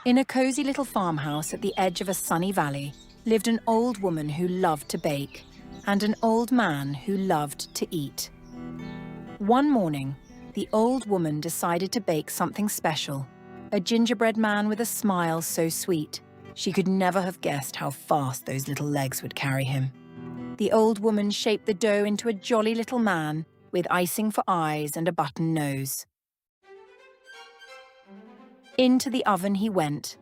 In a cozy little farmhouse at the edge of a sunny valley lived an old woman who loved to bake and an old man who loved to eat. One morning, the old woman decided to bake something special, a gingerbread man with a smile so sweet, she could never have guessed how fast those little legs would carry him. The old woman shaped the dough into a jolly little man with icing for eyes and a button nose. Into the oven he went.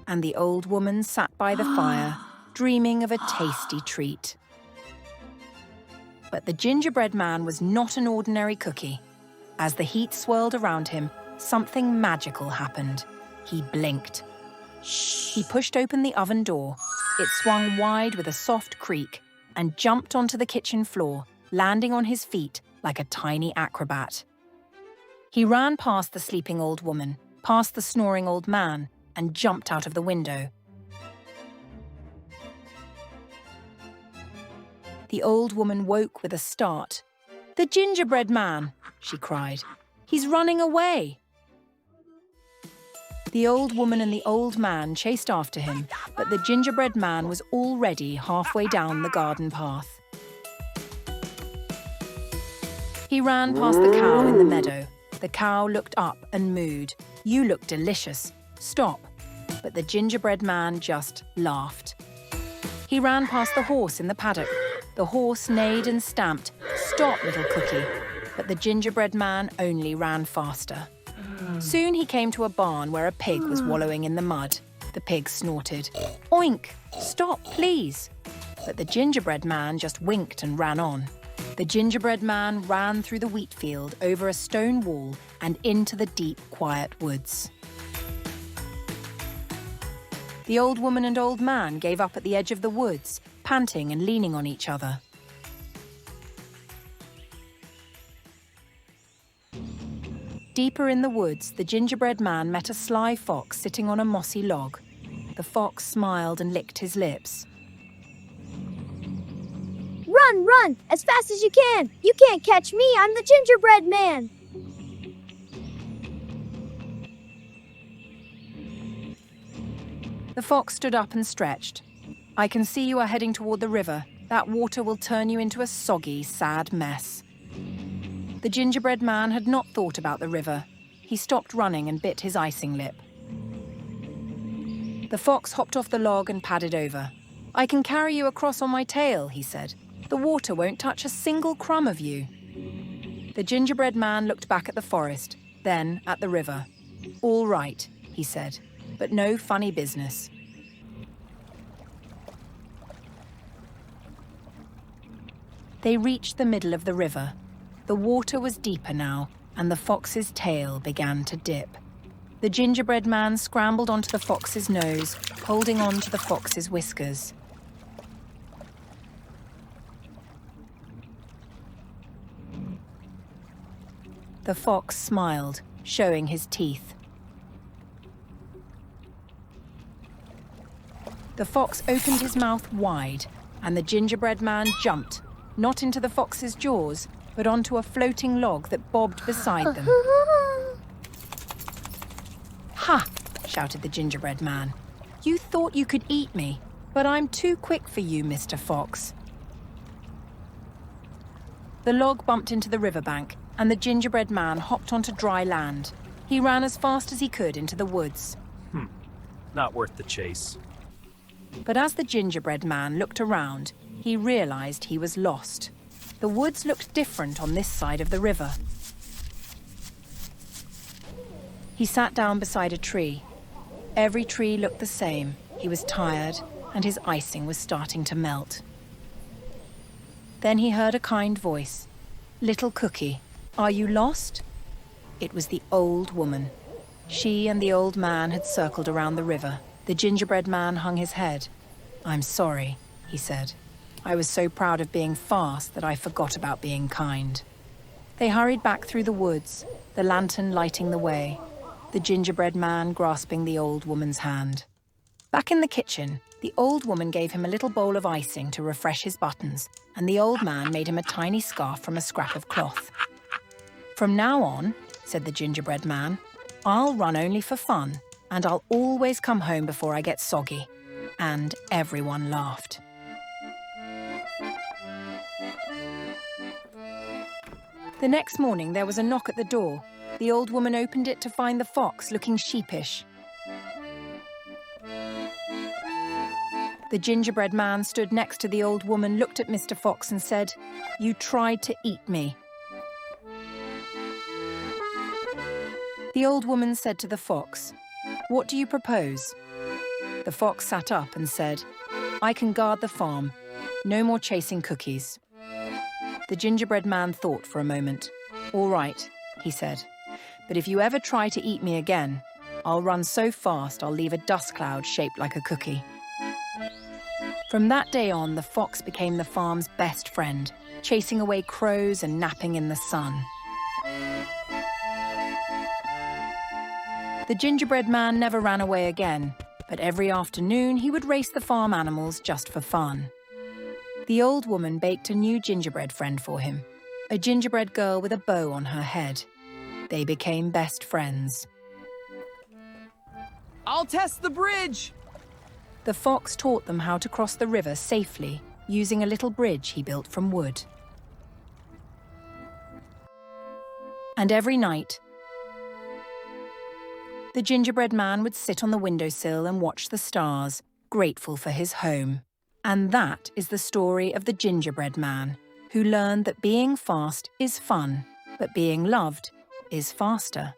And the old woman sat by the fire, dreaming of a tasty treat. But the gingerbread man was not an ordinary cookie. As the heat swirled around him, something magical happened. He blinked. He pushed open the oven door. It swung wide with a soft creak and jumped onto the kitchen floor, landing on his feet like a tiny acrobat. He ran past the sleeping old woman, past the snoring old man, and jumped out of the window. The old woman woke with a start. "The gingerbread man!" she cried. "He's running away!" The old woman and the old man chased after him, but the gingerbread man was already halfway down the garden path. He ran past the cow in the meadow. The cow looked up and mooed. "You look delicious. Stop." But the gingerbread man just laughed. He ran past the horse in the paddock. The horse neighed and stamped. "Stop, little cookie." But the gingerbread man only ran faster. Soon he came to a barn where a pig was wallowing in the mud. The pig snorted. "Oink! Stop, please." But the gingerbread man just winked and ran on. The gingerbread man ran through the wheat field, over a stone wall, and into the deep, quiet woods. The old woman and old man gave up at the edge of the woods, panting and leaning on each other. Deeper in the woods, the gingerbread man met a sly fox sitting on a mossy log. The fox smiled and licked his lips. "Run, run, as fast as you can! You can't catch me, I'm the gingerbread man!" The fox stood up and stretched. "I can see you are heading toward the river. That water will turn you into a soggy, sad mess." The gingerbread man had not thought about the river. He stopped running and bit his icing lip. The fox hopped off the log and padded over. "I can carry you across on my tail," he said. "The water won't touch a single crumb of you." The gingerbread man looked back at the forest, then at the river. "All right," he said, "but no funny business." They reached the middle of the river. The water was deeper now, and the fox's tail began to dip. The gingerbread man scrambled onto the fox's nose, holding on to the fox's whiskers. The fox smiled, showing his teeth. The fox opened his mouth wide, and the gingerbread man jumped, not into the fox's jaws, but onto a floating log that bobbed beside them. "Ha!" shouted the gingerbread man. "You thought you could eat me, but I'm too quick for you, Mr. Fox." The log bumped into the riverbank, and the gingerbread man hopped onto dry land. He ran as fast as he could into the woods. Not worth the chase. But as the gingerbread man looked around, he realized he was lost. The woods looked different on this side of the river. He sat down beside a tree. Every tree looked the same. He was tired, and his icing was starting to melt. Then he heard a kind voice. "Little cookie, are you lost?" It was the old woman. She and the old man had circled around the river. The gingerbread man hung his head. "I'm sorry," he said. "I was so proud of being fast that I forgot about being kind." They hurried back through the woods, the lantern lighting the way, the gingerbread man grasping the old woman's hand. Back in the kitchen, the old woman gave him a little bowl of icing to refresh his buttons, and the old man made him a tiny scarf from a scrap of cloth. "From now on," said the gingerbread man, "I'll run only for fun, and I'll always come home before I get soggy." And everyone laughed. The next morning, there was a knock at the door. The old woman opened it to find the fox looking sheepish. The gingerbread man stood next to the old woman, looked at Mr. Fox and said, "You tried to eat me." The old woman said to the fox, "What do you propose?" The fox sat up and said, "I can guard the farm. No more chasing cookies." The gingerbread man thought for a moment. "All right," he said, "but if you ever try to eat me again, I'll run so fast I'll leave a dust cloud shaped like a cookie." From that day on, the fox became the farm's best friend, chasing away crows and napping in the sun. The gingerbread man never ran away again, but every afternoon he would race the farm animals just for fun. The old woman baked a new gingerbread friend for him, a gingerbread girl with a bow on her head. They became best friends. I'll test the bridge! The fox taught them how to cross the river safely, using a little bridge he built from wood. And every night, the gingerbread man would sit on the windowsill and watch the stars, grateful for his home. And that is the story of the gingerbread man, who learned that being fast is fun, but being loved is faster.